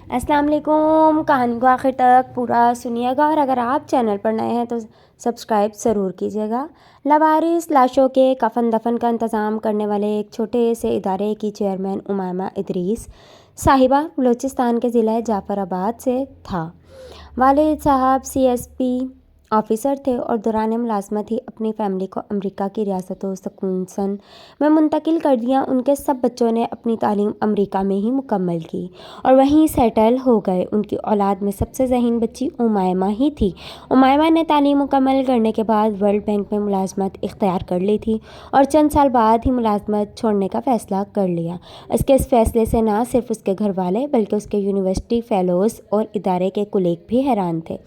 السلام علیکم. کہانی کو آخر تک پورا سنیے گا، اور اگر آپ چینل پر نئے ہیں تو سبسکرائب ضرور کیجیے گا. لاوارث لاشوں کے کفن دفن کا انتظام کرنے والے ایک چھوٹے سے ادارے کی چیئرمین امائمہ ادریس صاحبہ بلوچستان کے ضلع جعفر آباد سے تھا. والد صاحب CSP آفیسر تھے اور دوران ملازمت ہی اپنی فیملی کو امریکہ کی ریاست وسکنسن میں منتقل کر دیا. ان کے سب بچوں نے اپنی تعلیم امریکہ میں ہی مکمل کی اور وہیں سیٹل ہو گئے. ان کی اولاد میں سب سے ذہین بچی امائمہ ہی تھی. امائمہ نے تعلیم مکمل کرنے کے بعد ورلڈ بینک میں ملازمت اختیار کر لی تھی اور چند سال بعد ہی ملازمت چھوڑنے کا فیصلہ کر لیا. اس کے اس فیصلے سے نہ صرف اس کے گھر والے بلکہ اس کے یونیورسٹی فیلوز اور ادارے کے کولیگ بھی حیران تھے،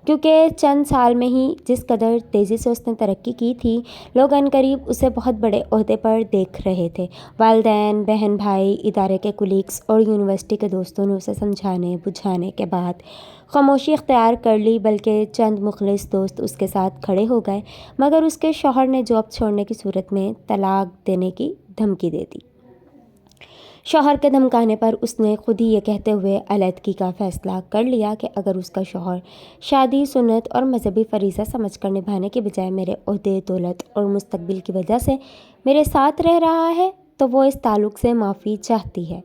کیونکہ چند سال میں ہی جس قدر تیزی سے اس نے ترقی کی تھی، لوگ عنقریب اسے بہت بڑے عہدے پر دیکھ رہے تھے. والدین، بہن بھائی، ادارے کے کولیگز اور یونیورسٹی کے دوستوں نے اسے سمجھانے بجھانے کے بعد خاموشی اختیار کر لی، بلکہ چند مخلص دوست اس کے ساتھ کھڑے ہو گئے، مگر اس کے شوہر نے جاب چھوڑنے کی صورت میں طلاق دینے کی دھمکی دے دی. شوہر کے دھمکانے پر اس نے خود ہی یہ کہتے ہوئے علیحدگی کا فیصلہ کر لیا کہ اگر اس کا شوہر شادی سنت اور مذہبی فریضہ سمجھ کر نبھانے کے بجائے میرے عہدے، دولت اور مستقبل کی وجہ سے میرے ساتھ رہ رہا ہے تو وہ اس تعلق سے معافی چاہتی ہے،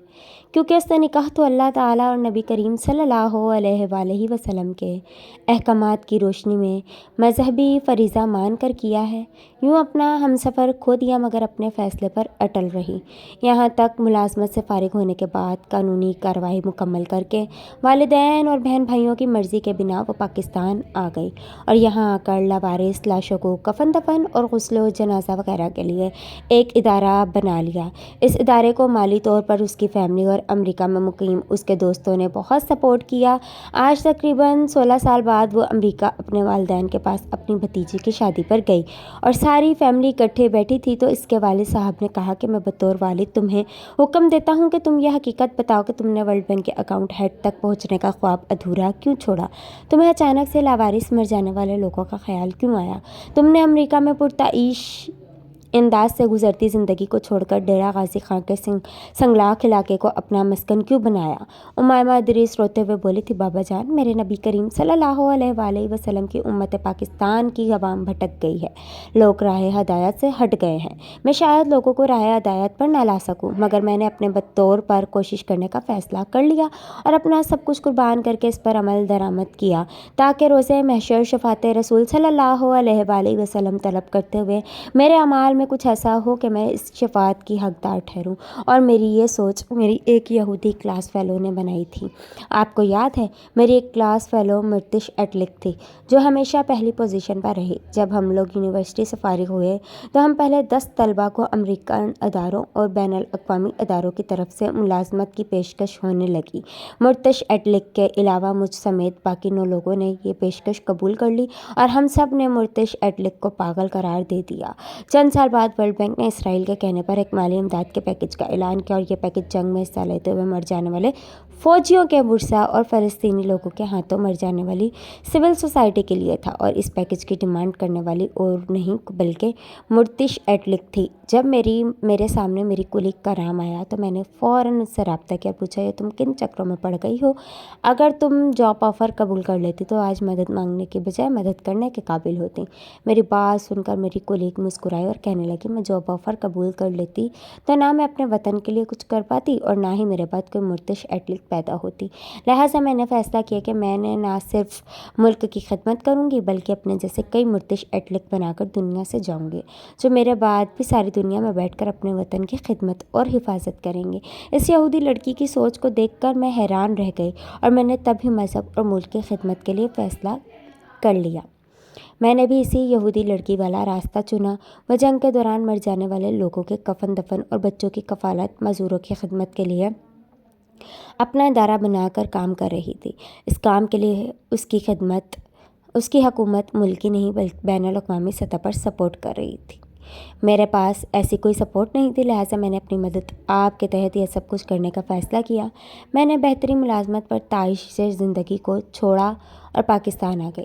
کیونکہ اس نے نکاح تو اللہ تعالیٰ اور نبی کریم صلی اللہ علیہ وآلہ وسلم کے احکامات کی روشنی میں مذہبی فریضہ مان کر کیا ہے. یوں اپنا ہمسفر کھو دیا مگر اپنے فیصلے پر اٹل رہی. یہاں تک ملازمت سے فارغ ہونے کے بعد قانونی کارروائی مکمل کر کے والدین اور بہن بھائیوں کی مرضی کے بنا وہ پاکستان آ گئی اور یہاں آ کر لاوارث لاشوں کو کفن دفن اور غسل و جنازہ وغیرہ کے لیے ایک ادارہ بنا لیا. اس ادارے کو مالی طور پر اس کی فیملی اور امریکہ میں مقیم اس کے دوستوں نے بہت سپورٹ کیا. آج تقریباً 16 سال بعد وہ امریکہ اپنے والدین کے پاس اپنی بھتیجی کی شادی پر گئی اور ساری فیملی اکٹھے بیٹھی تھی تو اس کے والد صاحب نے کہا کہ میں بطور والد تمہیں حکم دیتا ہوں کہ تم یہ حقیقت بتاؤ کہ تم نے ورلڈ بینک کے اکاؤنٹ ہیڈ تک پہنچنے کا خواب ادھورا کیوں چھوڑا؟ تمہیں اچانک سے لاوارث مر جانے والے لوگوں کا خیال کیوں آیا؟ تم نے امریکہ میں پرتعیش انداز سے گزرتی زندگی کو چھوڑ کر ڈیرہ غازی خان کے سنگلاخ علاقے کو اپنا مسکن کیوں بنایا؟ امائمہ ادریس روتے ہوئے بولی تھی، بابا جان، میرے نبی کریم صلی اللہ علیہ وآلہ وسلم کی امت پاکستان کی عوام بھٹک گئی ہے، لوگ راہ ہدایت سے ہٹ گئے ہیں. میں شاید لوگوں کو راہ ہدایت پر نہ لا سکوں، مگر میں نے اپنے طور پر کوشش کرنے کا فیصلہ کر لیا اور اپنا سب کچھ قربان کر کے اس پر عمل درآمد کیا تاکہ روز محشر شفاعت رسول صلی اللہ علیہ وآلہ وسلم طلب کرتے ہوئے میرے اعمال میں کچھ ایسا ہو کہ میں اس شفاعت کی حقدار ٹھہروں. اور میری یہ سوچ میری ایک یہودی کلاس فیلو نے بنائی تھی. آپ کو یاد ہے، میری ایک کلاس فیلو مرتش ایٹلک تھی جو ہمیشہ پہلی پوزیشن پر رہی. جب ہم لوگ یونیورسٹی سے فارغ ہوئے تو ہم پہلے 10 طلباء کو امریکن اداروں اور بین الاقوامی اداروں کی طرف سے ملازمت کی پیشکش ہونے لگی. مرتش ایٹلک کے علاوہ مجھ سمیت باقی 9 لوگوں نے یہ پیشکش قبول کر لی اور ہم سب نے مرتش ایٹلک کو پاگل قرار دے دیا. چند سال بعد ورلڈ بینک نے اسرائیل کے کہنے پر ایک مالی امداد کے پیکج کا اعلان کیا اور یہ پیکج جنگ میں حصہ لیتے ہوئے مر جانے والے فوجیوں کے ورثاء اور فلسطینی لوگوں کے ہاتھوں مر جانے والی سول سوسائٹی کے لیے تھا. اور اس پیکج کی ڈیمانڈ کرنے والی اور نہیں بلکہ مرتش ایٹلک تھی. جب میرے سامنے میری کولیگ کا نام آیا تو میں نے فوراً اس سے رابطہ کیا، پوچھا یہ تم کن چکروں میں پڑ گئی ہو؟ اگر تم جاب آفر قبول کر لیتی تو آج مدد مانگنے کی بجائے مدد کرنے کے قابل ہوتی. میری بات سن کر میری کولیگ مسکرائی اور کہنے لگی، میں جاب آفر قبول کر لیتی تو نہ میں اپنے وطن کے لیے کچھ کر پاتی اور نہ ہی میرے بعد کوئی مرتش ایٹلک پیدا ہوتی. لہٰذا میں نے فیصلہ کیا کہ میں نے نہ صرف ملک کی خدمت کروں گی بلکہ اپنے جیسے کئی مرتش ایٹلک بنا کر دنیا سے جاؤں گی جو میرے بعد بھی ساری دنیا میں بیٹھ کر اپنے وطن کی خدمت اور حفاظت کریں گے. اس یہودی لڑکی کی سوچ کو دیکھ کر میں حیران رہ گئی اور میں نے تب ہی مذہب اور ملک کی خدمت کے لیے فیصلہ کر لیا. میں نے بھی اسی یہودی لڑکی والا راستہ چنا. وہ جنگ کے دوران مر جانے والے لوگوں کے کفن دفن اور بچوں کی کفالت، معذوروں کی خدمت کے لیے اپنا ادارہ بنا کر کام کر رہی تھی. اس کام کے لیے اس کی حکومت ملکی نہیں بلکہ بین الاقوامی سطح پر سپورٹ کر رہی تھی. میرے پاس ایسی کوئی سپورٹ نہیں تھی، لہٰذا میں نے اپنی مدد آپ کے تحت یہ سب کچھ کرنے کا فیصلہ کیا. میں نے بہترین ملازمت پر تعیش سے زندگی کو چھوڑا اور پاکستان آ گئی.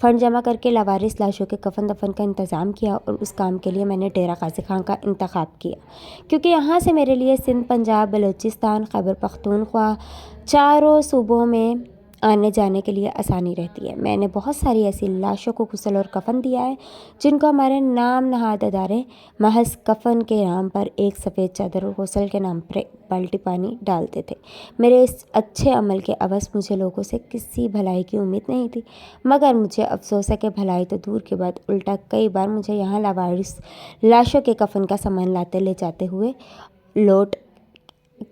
فنڈ جمع کر کے لاوارث لاشوں کے کفن دفن کا انتظام کیا اور اس کام کے لیے میں نے ڈیرہ غازی خان کا انتخاب کیا، کیونکہ یہاں سے میرے لیے سندھ، پنجاب، بلوچستان، خیبر پختونخوا چاروں صوبوں میں آنے جانے کے لیے آسانی رہتی ہے۔ میں نے بہت ساری ایسی لاشوں کو غسل اور کفن دیا ہے جن کو ہمارے نام نہاد ادارے محض کفن کے نام پر ایک سفید چادر اور غسل کے نام پر ایک بالٹی پانی ڈالتے تھے۔ میرے اس اچھے عمل کے عوض مجھے لوگوں سے کسی بھلائی کی امید نہیں تھی، مگر مجھے افسوس ہے کہ بھلائی تو دور کی بات، الٹا کئی بار مجھے یہاں لاوارث لاشوں کے کفن کا سامان لاتے لے جاتے ہوئے لوٹ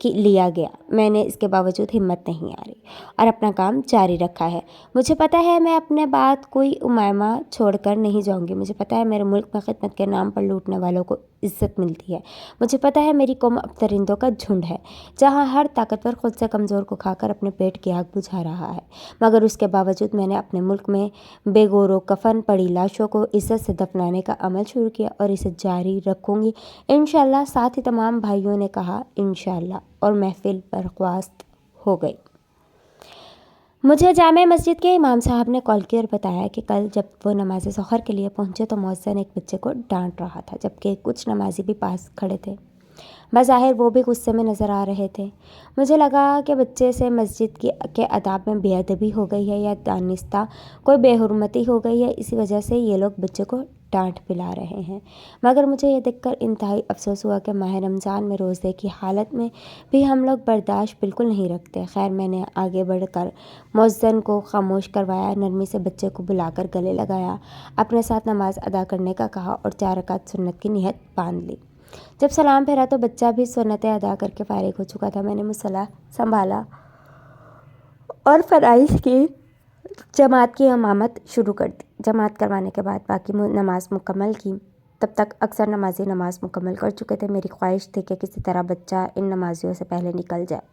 لیا گیا۔ میں نے اس کے باوجود ہمت نہیں ہاری اور اپنا کام جاری رکھا ہے۔ مجھے پتہ ہے میں اپنے بعد کوئی امائمہ چھوڑ کر نہیں جاؤں گی۔ مجھے پتہ ہے میرے ملک میں خدمت کے نام پر لوٹنے والوں کو عزت ملتی ہے۔ مجھے پتہ ہے میری قوم اب درندوں کا جھنڈ ہے، جہاں ہر طاقتور خود سے کمزور کو کھا کر اپنے پیٹ کی آگ بجھا رہا ہے، مگر اس کے باوجود میں نے اپنے ملک میں بے گور و کفن پڑی لاشوں کو عزت سے دفنانے کا عمل شروع کیا اور اسے جاری رکھوں گی انشاءاللہ۔ ساتھ ہی تمام بھائیوں نے کہا انشاءاللہ اور محفل برخواست ہو گئی۔ مجھے جامع مسجد کے امام صاحب نے کال کی اور بتایا کہ کل جب وہ نماز ظہر کے لیے پہنچے تو مؤذن ایک بچے کو ڈانٹ رہا تھا، جبکہ کچھ نمازی بھی پاس کھڑے تھے۔ بظاہر وہ بھی غصے میں نظر آ رہے تھے۔ مجھے لگا کہ بچے سے مسجد کے آداب میں بے ادبی ہو گئی ہے یا دانستہ کوئی بے حرمتی ہو گئی ہے، اسی وجہ سے یہ لوگ بچے کو ڈانٹ پلا رہے ہیں، مگر مجھے یہ دیکھ کر انتہائی افسوس ہوا کہ ماہ رمضان میں روزے کی حالت میں بھی ہم لوگ برداشت بالکل نہیں رکھتے۔ خیر میں نے آگے بڑھ کر مؤذن کو خاموش کروایا، نرمی سے بچے کو بلا کر گلے لگایا، اپنے ساتھ نماز ادا کرنے کا کہا اور 4 رکعت سنت کی نیت باندھ لی۔ جب سلام پھیرا تو بچہ بھی سنتیں ادا کر کے فارغ ہو چکا تھا۔ میں نے مصلی سنبھالا اور فرائض کی جماعت کی امامت شروع کر دی۔ جماعت کروانے کے بعد باقی نماز مکمل کی۔ تب تک اکثر نمازی نماز مکمل کر چکے تھے۔ میری خواہش تھی کہ کسی طرح بچہ ان نمازیوں سے پہلے نکل جائے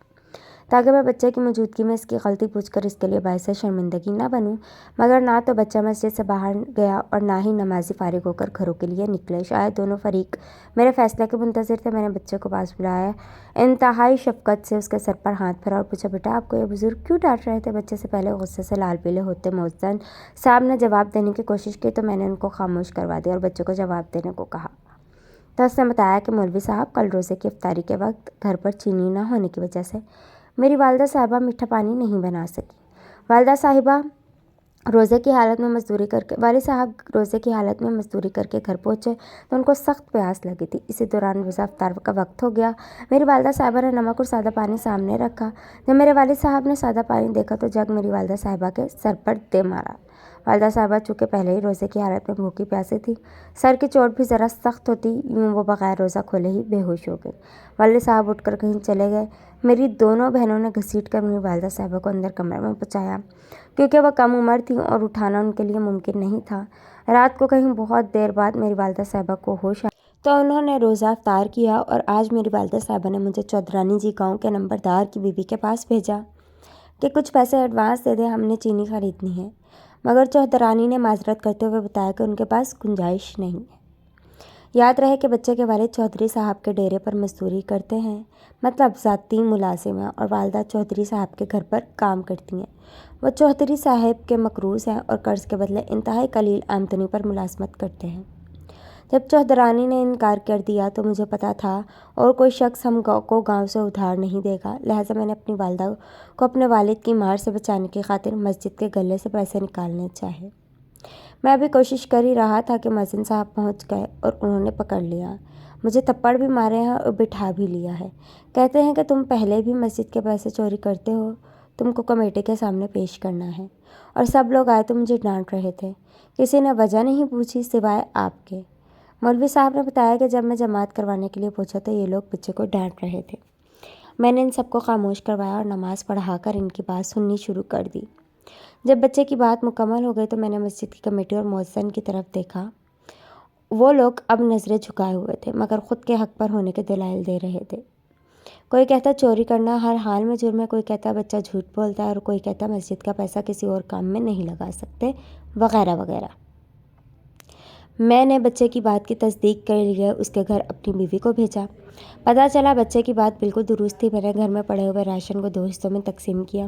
تاکہ میں بچے کی موجودگی میں اس کی غلطی پوچھ کر اس کے لیے باعث شرمندگی نہ بنوں، مگر نہ تو بچہ مسجد سے باہر گیا اور نہ ہی نمازی فارغ ہو کر گھروں کے لیے نکلے۔ شاید دونوں فریق میرے فیصلے کے منتظر تھے۔ میں نے بچے کو پاس بلایا، انتہائی شفقت سے اس کے سر پر ہاتھ پھیرا اور پوچھا بیٹا آپ کو یہ بزرگ کیوں ڈانٹ رہے تھے؟ بچے سے پہلے غصے سے لال پیلے ہوتے مؤذن صاحب نے جواب دینے کی کوشش کی تو میں نے ان کو خاموش کروا دیا اور بچے کو جواب دینے کو کہا۔ تو اس نے بتایا کہ مولوی صاحب کل روزے کی افطاری کے وقت گھر پر چینی نہ ہونے کی وجہ سے میری والدہ صاحبہ میٹھا پانی نہیں بنا سکی۔ والد صاحب روزے کی حالت میں مزدوری کر کے گھر پہنچے تو ان کو سخت پیاس لگی تھی۔ اسی دوران روزہ افطار کا وقت ہو گیا۔ میری والدہ صاحبہ نے نمک اور سادہ پانی سامنے رکھا۔ جب میرے والد صاحب نے سادہ پانی دیکھا تو جگ میری والدہ صاحبہ کے سر پر دے مارا۔ والدہ صاحبہ چونکہ پہلے ہی روزے کی حالت میں بھوکی پیاسی تھی، سر کی چوٹ بھی ذرا سخت ہوتی یوں وہ بغیر روزہ کھولے ہی بے ہوش ہو گئی۔ والد صاحب اٹھ کر کہیں چلے گئے۔ میری دونوں بہنوں نے گھسیٹ کر میری والدہ صاحبہ کو اندر کمرے میں پہنچایا، کیونکہ وہ کم عمر تھیں اور اٹھانا ان کے لیے ممکن نہیں تھا۔ رات کو کہیں بہت دیر بعد میری والدہ صاحبہ کو ہوش آیا تو انہوں نے روزہ افطار کیا اور آج میری والدہ صاحبہ نے مجھے چودھرانی جی گاؤں کے نمبردار کی بیوی کے پاس بھیجا کہ کچھ پیسے ایڈوانس دے دے، ہم نے چینی خریدنی ہے، مگر چودھرانی نے معذرت کرتے ہوئے بتایا کہ ان کے پاس گنجائش نہیں ہے۔ یاد رہے کہ بچے کے والد چودھری صاحب کے ڈیرے پر مزدوری کرتے ہیں، مطلب ذاتی ملازم ہیں، اور والدہ چودھری صاحب کے گھر پر کام کرتی ہیں۔ وہ چودھری صاحب کے مقروض ہیں اور قرض کے بدلے انتہائی قلیل آمدنی پر ملازمت کرتے ہیں۔ جب چودھرانی نے انکار کر دیا تو مجھے پتا تھا اور کوئی شخص ہم کو گاؤں سے ادھار نہیں دے گا، لہٰذا میں نے اپنی والدہ کو اپنے والد کی مار سے بچانے کی خاطر مسجد کے گلے سے پیسے نکالنے چاہے۔ میں ابھی کوشش کر ہی رہا تھا کہ مؤذن صاحب پہنچ گئے اور انہوں نے پکڑ لیا، مجھے تھپڑ بھی مارے ہیں اور بٹھا بھی لیا ہے۔ کہتے ہیں کہ تم پہلے بھی مسجد کے پیسے چوری کرتے ہو، تم کو کمیٹی کے سامنے پیش کرنا ہے، اور سب لوگ آئے تو مجھے ڈانٹ رہے تھے، کسی نے وجہ نہیں پوچھی سوائے آپ کے۔ مولوی صاحب نے بتایا کہ جب میں جماعت کروانے کے لیے پوچھا تو یہ لوگ بچے کو ڈانٹ رہے تھے۔ میں نے ان سب کو خاموش کروایا اور نماز پڑھا کر ان کی بات سننی شروع کر دی۔ جب بچے کی بات مکمل ہو گئی تو میں نے مسجد کی کمیٹی اور مؤذن کی طرف دیکھا۔ وہ لوگ اب نظریں جھکائے ہوئے تھے، مگر خود کے حق پر ہونے کے دلائل دے رہے تھے۔ کوئی کہتا چوری کرنا ہر حال میں جرم ہے، کوئی کہتا بچہ جھوٹ بولتا ہے، اور کوئی کہتا مسجد کا پیسہ کسی اور کام میں نہیں لگا سکتے، وغیرہ وغیرہ۔ میں نے بچے کی بات کی تصدیق کے لیے اس کے گھر اپنی بیوی کو بھیجا۔ پتہ چلا بچے کی بات بالکل درست تھی۔ میں نے گھر میں پڑے ہوئے راشن کو 2 حصوں میں تقسیم کیا۔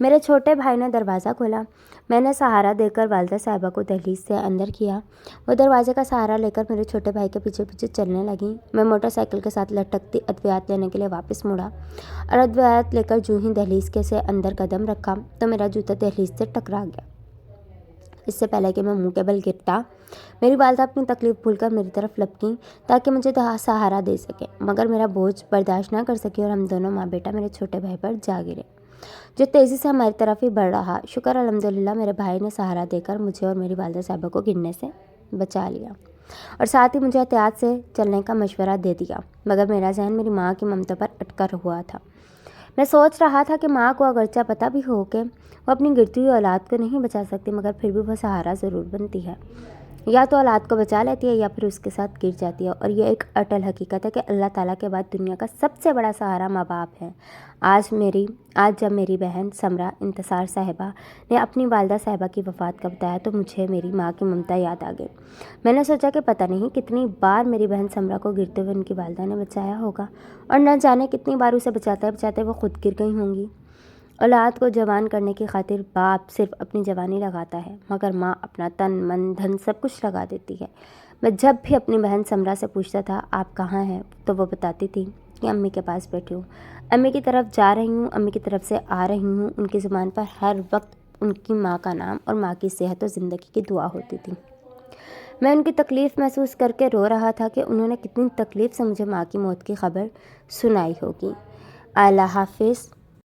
میرے چھوٹے بھائی نے دروازہ کھولا۔ میں نے سہارا دے کر والدہ صاحبہ کو دہلیز سے اندر کیا۔ وہ دروازے کا سہارا لے کر میرے چھوٹے بھائی کے پیچھے پیچھے چلنے لگیں۔ میں موٹر سائیکل کے ساتھ لٹکتی ادویات لینے کے لیے واپس مڑا اور ادویات لے کر جو ہی دہلیز کے سے اندر قدم رکھا تو میرا جوتا دہلیز سے ٹکرا گیا۔ اس سے پہلے کہ میں منہ کے بل گرتا، میری والدہ اپنی تکلیف بھول کر میری طرف لپکیں تاکہ مجھے سہارا دے سکے، مگر میرا بوجھ برداشت نہ کر سکی اور ہم دونوں ماں بیٹا میرے چھوٹے بھائی پر جا گرے جو تیزی سے ہماری طرف ہی بڑھ رہا۔ شکر الحمدللہ میرے بھائی نے سہارا دے کر مجھے اور میری والدہ صاحبہ کو گرنے سے بچا لیا اور ساتھ ہی مجھے احتیاط سے چلنے کا مشورہ دے دیا، مگر میرا ذہن میری ماں کی ممتا پر اٹکا ہوا تھا۔ میں سوچ رہا تھا کہ ماں کو اگرچہ پتہ بھی ہو کہ وہ اپنی گرتی ہوئی اولاد کو نہیں بچا سکتی، مگر پھر بھی وہ سہارا ضرور بنتی ہے، یا تو اولاد کو بچا لیتی ہے یا پھر اس کے ساتھ گر جاتی ہے۔ اور یہ ایک اٹل حقیقت ہے کہ اللہ تعالیٰ کے بعد دنیا کا سب سے بڑا سہارا ماں باپ ہے۔ آج جب میری بہن سمرا انتصار صاحبہ نے اپنی والدہ صاحبہ کی وفات کا بتایا تو مجھے میری ماں کی ممتا یاد آ گئی۔ میں نے سوچا کہ پتہ نہیں کتنی بار میری بہن سمرا کو گرتے ہوئے ان کی والدہ نے بچایا ہوگا اور نہ جانے کتنی بار اسے بچاتے بچاتے وہ خود گر گئی ہوں گی۔ اولاد کو جوان کرنے کی خاطر باپ صرف اپنی جوانی لگاتا ہے، مگر ماں اپنا تن من دھن سب کچھ لگا دیتی ہے۔ میں جب بھی اپنی بہن سمرا سے پوچھتا تھا آپ کہاں ہیں تو وہ بتاتی تھی کہ امی کے پاس بیٹھی ہوں، امی کی طرف جا رہی ہوں، امی کی طرف سے آ رہی ہوں۔ ان کی زبان پر ہر وقت ان کی ماں کا نام اور ماں کی صحت و زندگی کی دعا ہوتی تھی۔ میں ان کی تکلیف محسوس کر کے رو رہا تھا کہ انہوں نے کتنی تکلیف سے مجھے ماں کی موت کی خبر سنائی ہوگی۔ اللہ حافظ۔